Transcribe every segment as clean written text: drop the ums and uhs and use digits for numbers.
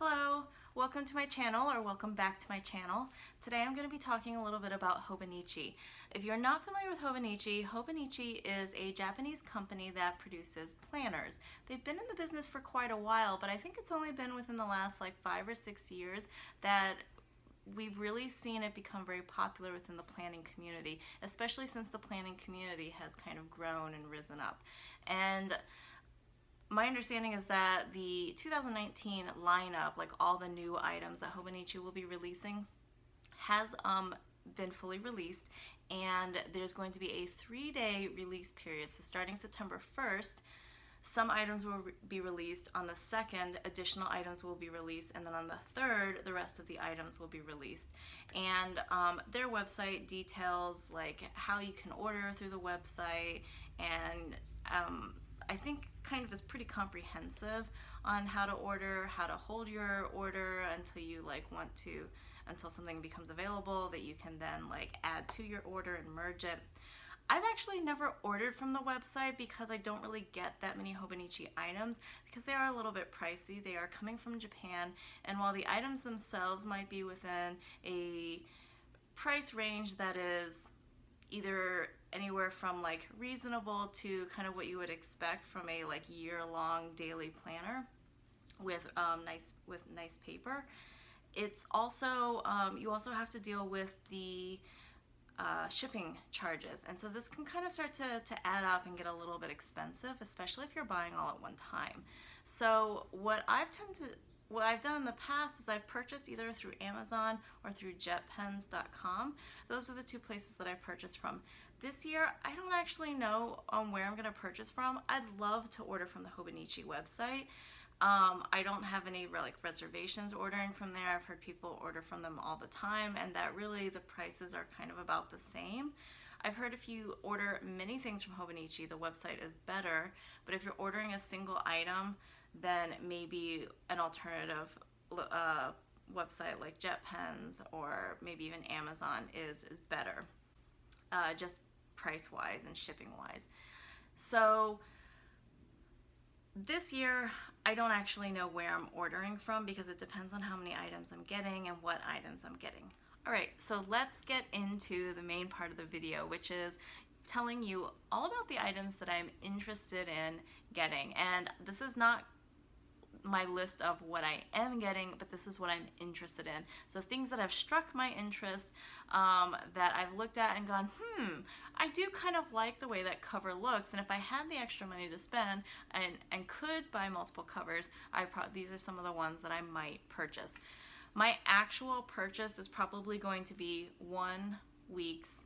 Hello, welcome to my channel, or welcome back to my channel. Today I'm going to be talking a little bit about Hobonichi. If you're not familiar with Hobonichi, Hobonichi is a Japanese company that produces planners. They've been in the business for quite a while, but I think it's only been within the last like 5 or 6 years that we've really seen it become very popular within the planning community, especially since the planning community has kind of grown and risen up. And my understanding is that the 2019 lineup, like all the new items that Hobonichi will be releasing, has been fully released, and there's going to be a 3-day release period. So starting September 1st, some items will be released. On the 2nd, additional items will be released, and then on the 3rd, the rest of the items will be released. And their website details like how you can order through the website, and I think kind of is pretty comprehensive on how to order, how to hold your order until you until something becomes available that you can then like add to your order and merge it. I've actually never ordered from the website because I don't really get that many Hobonichi items because they are a little bit pricey. They are coming from Japan, and while the items themselves might be within a price range that is either anywhere from like reasonable to kind of what you would expect from a like year-long daily planner with nice paper. It's also you also have to deal with the shipping charges, and so this can kind of start to add up and get a little bit expensive, especially if you're buying all at one time. So what I've done in the past is I've purchased either through Amazon or through jetpens.com. Those are the two places that I purchased from. This year, I don't actually know where I'm going to purchase from. I'd love to order from the Hobonichi website. I don't have any reservations ordering from there. I've heard people order from them all the time, and that really the prices are kind of about the same. I've heard if you order many things from Hobonichi, the website is better, but if you're ordering a single item, then maybe an alternative website like JetPens or maybe even Amazon is better, just price-wise and shipping-wise. So this year, I don't actually know where I'm ordering from because it depends on how many items I'm getting and what items I'm getting. All right, so let's get into the main part of the video, which is telling you all about the items that I'm interested in getting. And this is not my list of what I am getting, but this is what I'm interested in. So things that have struck my interest, that I've looked at and gone, I do kind of like the way that cover looks, and if I had the extra money to spend and could buy multiple covers, these are some of the ones that I might purchase. My actual purchase is probably going to be 1 week's,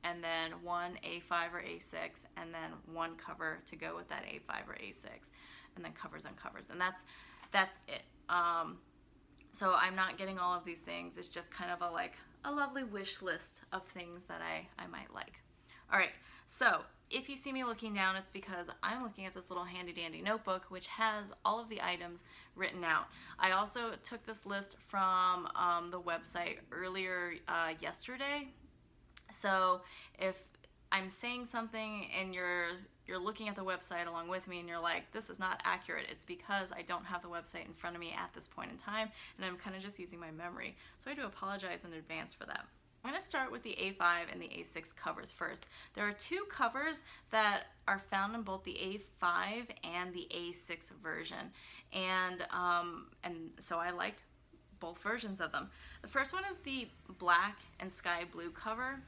and then 1 A5 or A6, and then 1 cover to go with that A5 or A6, and then covers on covers, and that's it. So I'm not getting all of these things. It's just kind of a lovely wish list of things that I might like. All right, so if you see me looking down, it's because I'm looking at this little handy dandy notebook which has all of the items written out. I also took this list from the website earlier yesterday. So if I'm saying something and you're looking at the website along with me and you're like, this is not accurate, it's because I don't have the website in front of me at this point in time, and I'm kind of just using my memory. So I do apologize in advance for that. I'm going to start with the A5 and the A6 covers first. There are 2 covers that are found in both the A5 and the A6 version, and so I liked both versions of them. The first one is the black and sky blue cover.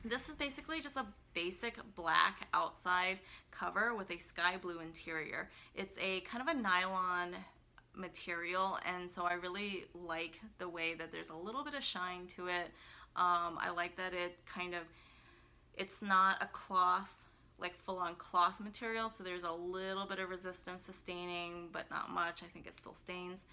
This is basically just a basic black outside cover with a sky blue interior. It's a kind of a nylon material, and so I really like the way that there's a little bit of shine to it. I like that it's not a cloth, like full-on cloth material, so there's a little bit of resistance to staining, but not much. I think it still stains.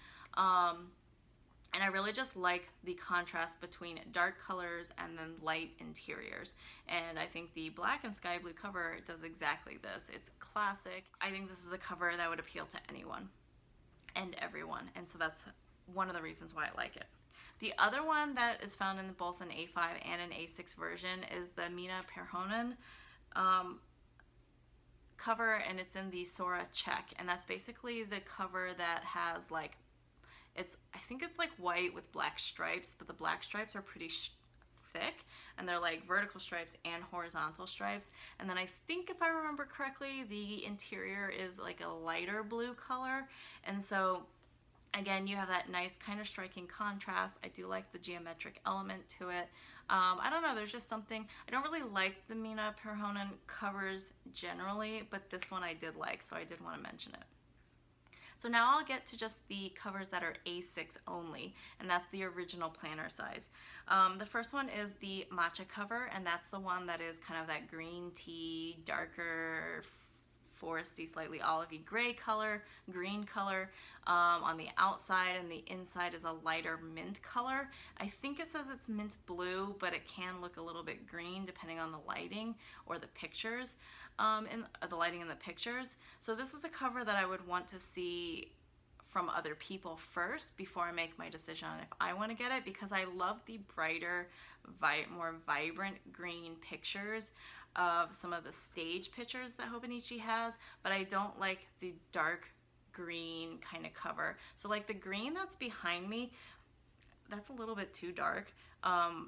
And I really just like the contrast between dark colors and then light interiors. And I think the black and sky blue cover does exactly this. It's classic. I think this is a cover that would appeal to anyone and everyone. And so that's one of the reasons why I like it. The other one that is found in both an A5 and an A6 version is the Mina Perhonen cover, and it's in the Sora check. And that's basically the cover that has I think it's like white with black stripes, but the black stripes are pretty thick, and they're like vertical stripes and horizontal stripes. And then I think, if I remember correctly, the interior is like a lighter blue color. And so again, you have that nice kind of striking contrast. I do like the geometric element to it. I don't know, there's just something, I don't really like the Mina Perhonen covers generally, but this one I did like, so I did want to mention it. So now I'll get to just the covers that are A6 only, and that's the original planner size. The first one is the matcha cover, and that's the one that is kind of that green tea, darker, foresty, slightly olivey gray color, green color on the outside, and the inside is a lighter mint color. I think it says it's mint blue, but it can look a little bit green depending on the lighting or the pictures. The lighting in the pictures. So this is a cover that I would want to see from other people first before I make my decision on if I want to get it, because I love the brighter, more vibrant green pictures of some of the stage pictures that Hobonichi has, but I don't like the dark green kind of cover. So like the green that's behind me, that's a little bit too dark.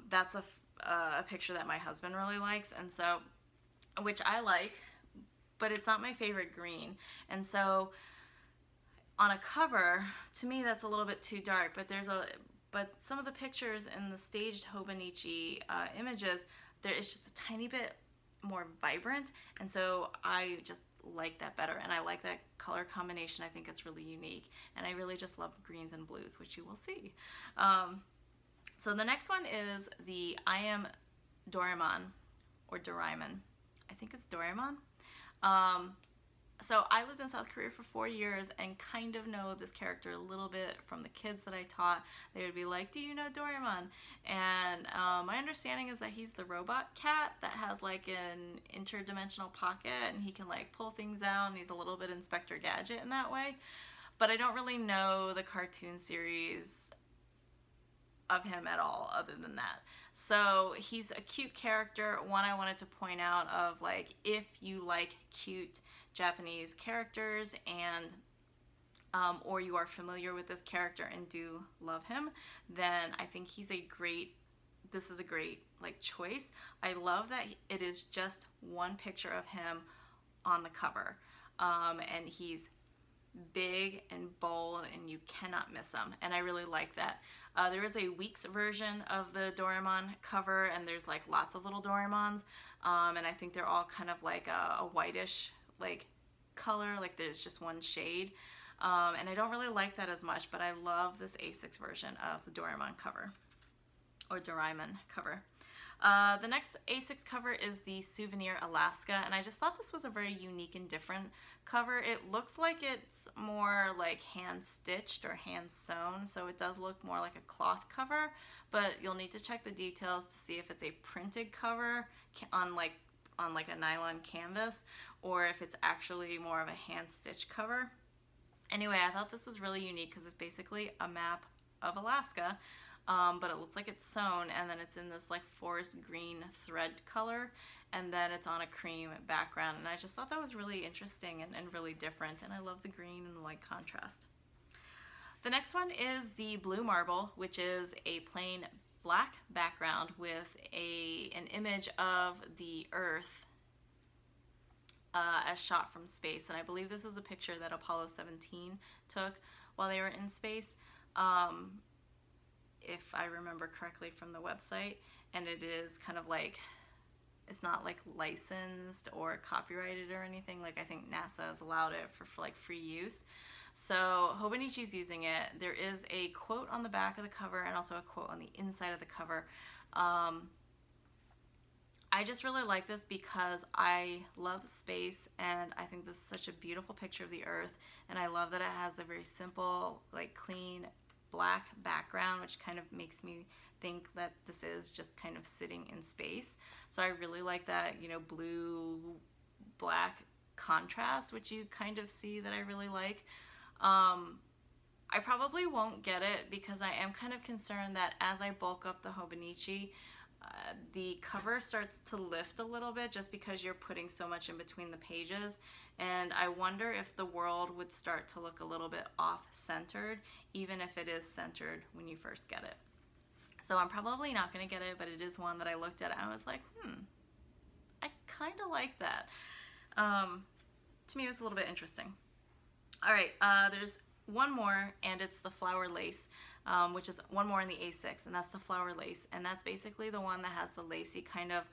That's a picture that my husband really likes, and so, which I like, but it's not my favorite green. And so on a cover, to me, that's a little bit too dark, but some of the pictures in the staged Hobonichi images, there is just a tiny bit more vibrant, and so I just like that better, and I like that color combination. I think it's really unique, and I really just love greens and blues, which you will see. So the next one is the I Am Doraemon, or Doraemon. I think it's Doraemon. So I lived in South Korea for 4 years and kind of know this character a little bit from the kids that I taught. They would be like, do you know Doraemon? And my understanding is that he's the robot cat that has like an interdimensional pocket, and he can like pull things out, and he's a little bit Inspector Gadget in that way. But I don't really know the cartoon series of him at all other than that. So he's a cute character. One I wanted to point out of, like, if you like cute Japanese characters and or you are familiar with this character and do love him, then I think this is a great like choice. I love that it is just one picture of him on the cover, and he's big and bold, and you cannot miss him, and I really like that. There is a week's version of the Doraemon cover, and there's like lots of little Doraemons, and I think they're all kind of like a whitish like color, like there's just one shade, and I don't really like that as much, but I love this A6 version of the Doraemon cover, or Doraemon cover. The next A6 cover is the Souvenir Alaska, and I just thought this was a very unique and different cover. It looks like it's more like hand stitched or hand sewn, so it does look more like a cloth cover, but you'll need to check the details to see if it's a printed cover on like a nylon canvas, or if it's actually more of a hand stitched cover. Anyway, I thought this was really unique because it's basically a map of Alaska, but it looks like it's sewn, and then it's in this like forest green thread color, and then it's on a cream background, and I just thought that was really interesting and really different, and I love the green and the white contrast. The next one is the Blue Marble, which is a plain black background with an image of the Earth as shot from space, and I believe this is a picture that Apollo 17 took while they were in space, if I remember correctly from the website, and it is kind of like, it's not like licensed or copyrighted or anything. Like, I think NASA has allowed it for like free use. So Hobonichi's using it. There is a quote on the back of the cover and also a quote on the inside of the cover. I just really like this because I love space, and I think this is such a beautiful picture of the Earth, and I love that it has a very simple, like clean black background, which kind of makes me think that this is just kind of sitting in space. So I really like that, you know, blue black contrast, which you kind of see that I really like. I probably won't get it because I am kind of concerned that as I bulk up the Hobonichi, the cover starts to lift a little bit just because you're putting so much in between the pages, and I wonder if the world would start to look a little bit off-centered, even if it is centered when you first get it. So I'm probably not going to get it, but it is one that I looked at and I was like, I kind of like that. To me, it was a little bit interesting. All right, there's one more, and it's the flower lace, which is one more in the A6, and that's the flower lace, and that's basically the one that has the lacy kind of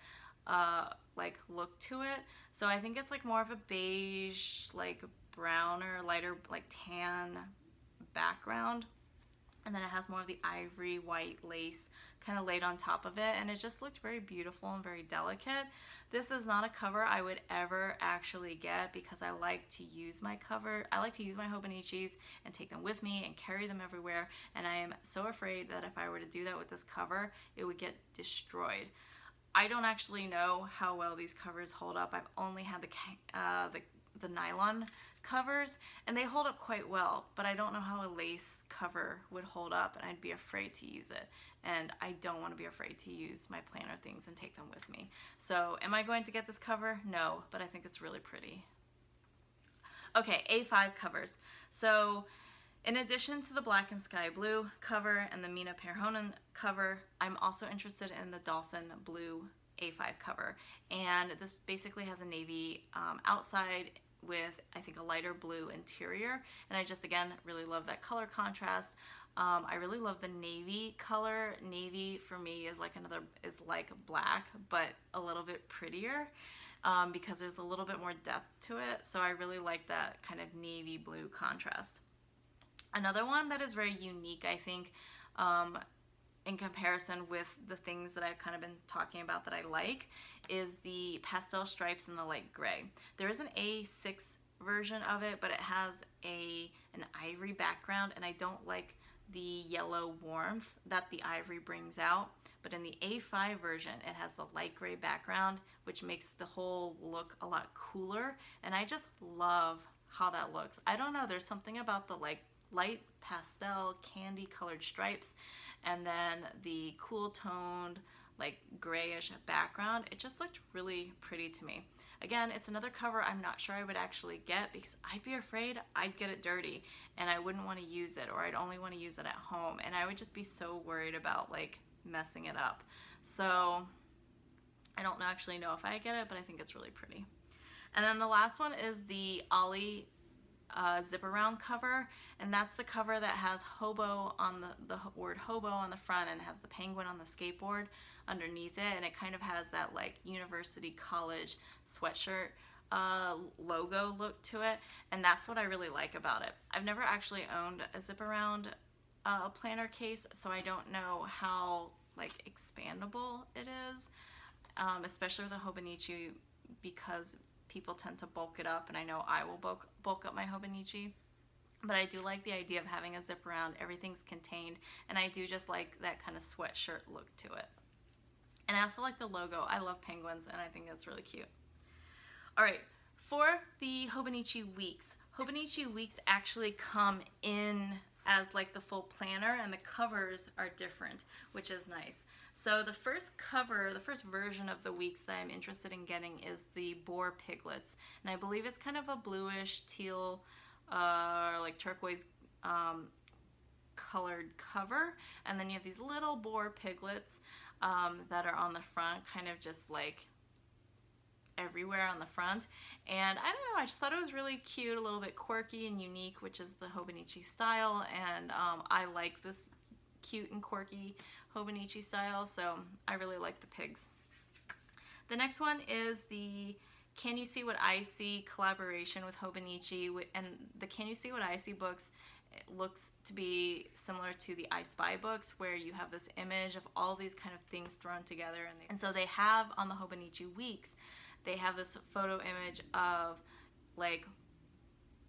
like look to it. So I think it's like more of a beige, like brown or lighter, like tan background, and then it has more of the ivory white lace kind of laid on top of it, and it just looked very beautiful and very delicate. This is not a cover I would ever actually get because I like to use my Hobonichis and take them with me and carry them everywhere, and I am so afraid that if I were to do that with this cover, it would get destroyed. I don't actually know how well these covers hold up. I've only had the nylon covers, and they hold up quite well, but I don't know how a lace cover would hold up, and I'd be afraid to use it, and I don't want to be afraid to use my planner things and take them with me. So am I going to get this cover? No, but I think it's really pretty. Okay, A5 covers. So in addition to the black and sky blue cover and the Mina Perhonen cover, I'm also interested in the dolphin blue A5 cover, and this basically has a navy outside with, I think, a lighter blue interior, and I just, again, really love that color contrast. I really love the navy color. Navy for me is like black, but a little bit prettier because there's a little bit more depth to it, so I really like that kind of navy blue contrast. Another one that is very unique, I think, in comparison with the things that I've kind of been talking about that I like, is the pastel stripes in the light gray. There is an A6 version of it, but it has an ivory background, and I don't like the yellow warmth that the ivory brings out. But in the A5 version, it has the light gray background, which makes the whole look a lot cooler, and I just love how that looks. I don't know, there's something about the light pastel candy colored stripes and then the cool toned like grayish background. It just looked really pretty to me. Again, it's another cover I'm not sure I would actually get because I'd be afraid I'd get it dirty and I wouldn't want to use it, or I'd only want to use it at home, and I would just be so worried about like messing it up. So I don't actually know if I get it, but I think it's really pretty. And then the last one is the Ollie zip around cover, and that's the cover that has hobo on the word hobo on the front, and has the penguin on the skateboard underneath it, and it kind of has that like university college sweatshirt logo look to it, and that's what I really like about it. I've never actually owned a zip around planner case, so I don't know how like expandable it is, especially with a Hobonichi, because people tend to bulk it up, and I know I will bulk up my Hobonichi, but I do like the idea of having a zip around. Everything's contained, and I do just like that kind of sweatshirt look to it. And I also like the logo. I love penguins, and I think that's really cute. All right, for the Hobonichi weeks actually come in as like the full planner, and the covers are different, which is nice. So the first cover, the first version of the weeks that I'm interested in getting is the boar piglets, and I believe it's kind of a bluish teal like turquoise colored cover, and then you have these little boar piglets that are on the front, kind of just like everywhere on the front, and I don't know, I just thought it was really cute, a little bit quirky and unique, which is the Hobonichi style, and I like this cute and quirky Hobonichi style, so I really like the pigs. The next one is the Can You See What I See collaboration with Hobonichi, and the Can You See What I See books, it looks to be similar to the I Spy books, where you have this image of all these kind of things thrown together, and so they have on the Hobonichi weeks, they have this photo image of like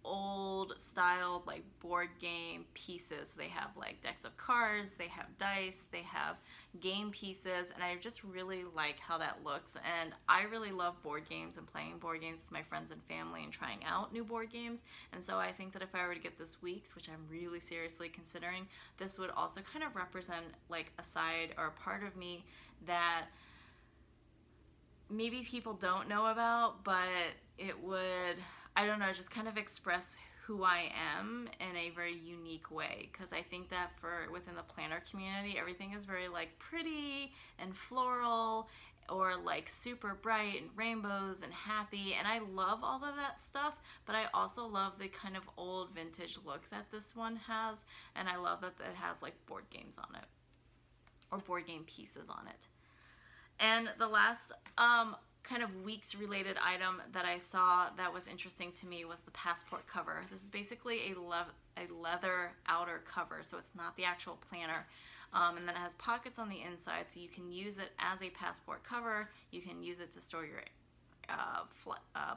old style like board game pieces. So they have like decks of cards, they have dice, they have game pieces, and I just really like how that looks. And I really love board games and playing board games with my friends and family and trying out new board games. And so I think that if I were to get this week's, which I'm really seriously considering, this would also kind of represent like a side or a part of me that maybe people don't know about, but it would, I don't know, just kind of express who I am in a very unique way. Because I think that for within the planner community, everything is very like pretty and floral, or like super bright and rainbows and happy, and I love all of that stuff, but I also love the kind of old vintage look that this one has, and I love that it has like board games on it, or board game pieces on it. And the last kind of weeks related item that I saw that was interesting to me was the passport cover. This is basically a leather outer cover, so it's not the actual planner. And then it has pockets on the inside, so you can use it as a passport cover. You can use it to store your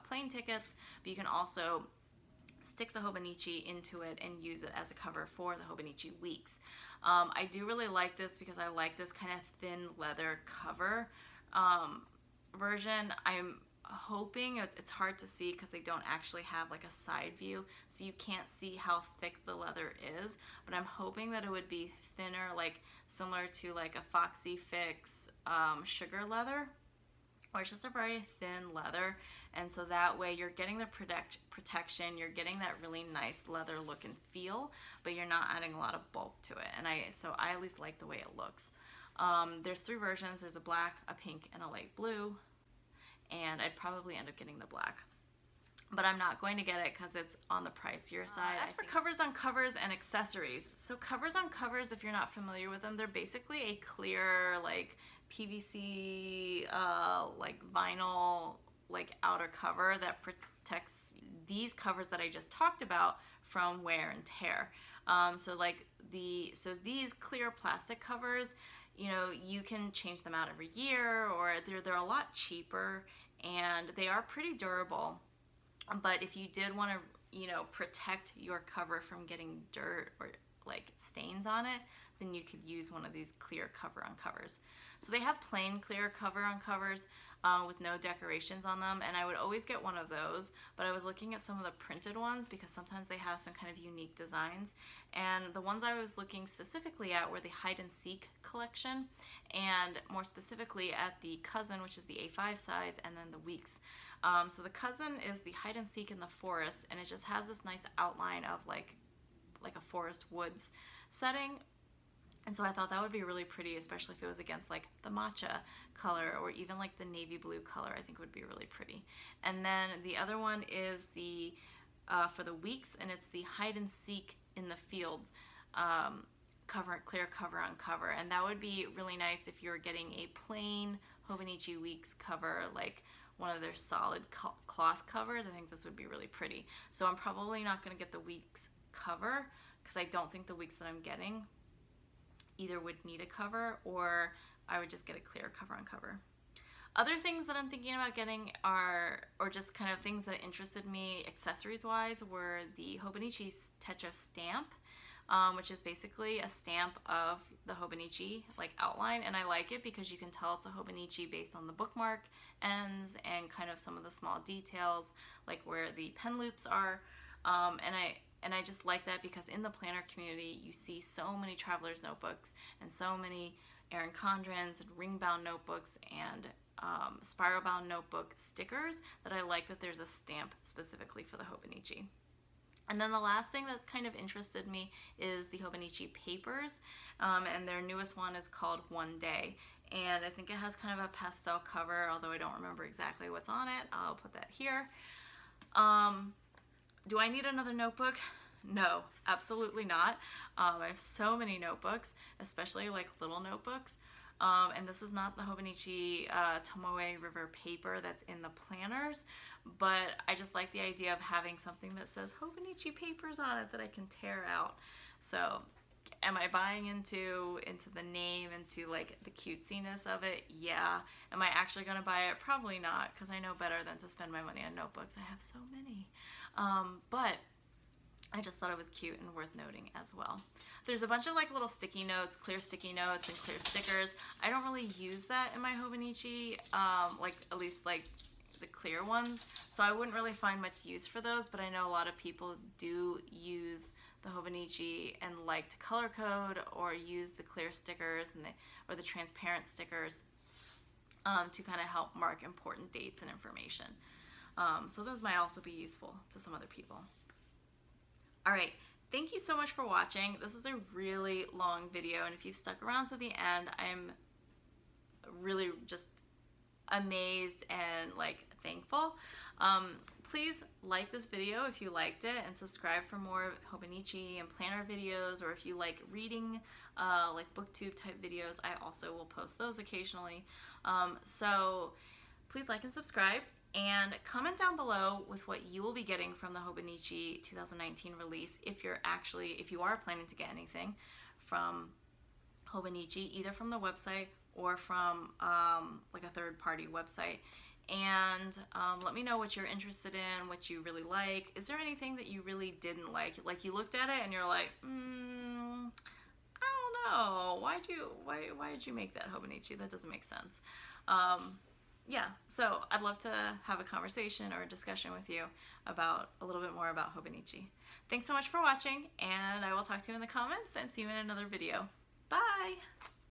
plane tickets, but you can also stick the Hobonichi into it and use it as a cover for the Hobonichi weeks. I do really like this because I like this kind of thin leather cover version. I'm hoping, it's hard to see because they don't actually have like a side view, so you can't see how thick the leather is, but I'm hoping that it would be thinner, like similar to like a Foxy Fix sugar leather, or it's just a very thin leather. And so that way you're getting the protection, you're getting that really nice leather look and feel, but you're not adding a lot of bulk to it. And so I at least like the way it looks. There's 3 versions. There's a black, a pink, and a light blue. And I'd probably end up getting the black, but I'm not going to get it because it's on the pricier side. As for covers on covers and accessories, so covers on covers, if you're not familiar with them, they're basically a clear like PVC like vinyl like outer cover that protects these covers that I just talked about from wear and tear. So these clear plastic covers, you know, you can change them out every year, or they're a lot cheaper, and they are pretty durable. But if you did want to, you know, protect your cover from getting dirt or like stains on it, then you could use one of these clear cover on covers. So they have plain clear cover on covers with no decorations on them, and I would always get one of those, but I was looking at some of the printed ones because sometimes they have some kind of unique designs, and the ones I was looking specifically at were the hide and seek collection, and more specifically at the cousin, which is the A5 size, and then the weeks. So the cousin is the hide and seek in the forest, and it just has this nice outline of like a forest woods setting. And so I thought that would be really pretty, especially if it was against like the matcha color, or even like the navy blue color. I think would be really pretty. And then the other one is the for the weeks, and it's the hide and seek in the fields clear cover on cover. And that would be really nice if you're getting a plain Hobonichi weeks cover, like one of their solid cloth covers. I think this would be really pretty. So I'm probably not going to get the weeks cover because I don't think the weeks that I'm getting either would need a cover, or I would just get a clear cover on cover. Other things that I'm thinking about getting are, or just kind of things that interested me accessories wise, were the Hobonichi Techo stamp, which is basically a stamp of the Hobonichi like outline, and I like it because you can tell it's a Hobonichi based on the bookmark ends and kind of some of the small details like where the pen loops are, and I just like that because in the planner community you see so many traveler's notebooks and so many Erin Condren's and ring bound notebooks and spiral bound notebook stickers that I like that there's a stamp specifically for the Hobonichi. And then the last thing that's kind of interested me is the Hobonichi papers, and their newest one is called One Day, and I think it has kind of a pastel cover, although I don't remember exactly what's on it. I'll put that here. Do I need another notebook? No, absolutely not. I have so many notebooks, especially like little notebooks. And this is not the Hobonichi Tomoe River paper that's in the planners, but I just like the idea of having something that says Hobonichi papers on it that I can tear out. So am I buying into the name, into like the cutesiness of it? Yeah. Am I actually going to buy it? Probably not, because I know better than to spend my money on notebooks. I have so many. But I just thought it was cute and worth noting as well. There's a bunch of like little sticky notes, clear sticky notes and clear stickers. I don't really use that in my Hobonichi, like at least like the clear ones. So I wouldn't really find much use for those, but I know a lot of people do use the Hobonichi and like to color code or use the clear stickers and or the transparent stickers to kind of help mark important dates and information. So those might also be useful to some other people. All right, thank you so much for watching. This is a really long video, and if you've stuck around to the end, I'm really just amazed and like thankful. Please like this video if you liked it, and subscribe for more Hobonichi and planner videos, or if you like reading like booktube type videos, I also will post those occasionally. So please like and subscribe, and comment down below with what you will be getting from the Hobonichi 2019 release if you are planning to get anything from Hobonichi, either from the website or from like a third-party website. And let me know what you're interested in, what you really like. Is there anything that you really didn't like? Like you looked at it and you're like, I don't know. Why did you make that Hobonichi? That doesn't make sense. Yeah, so I'd love to have a conversation or a discussion with you about a little bit more about Hobonichi. Thanks so much for watching, and I will talk to you in the comments and see you in another video. Bye!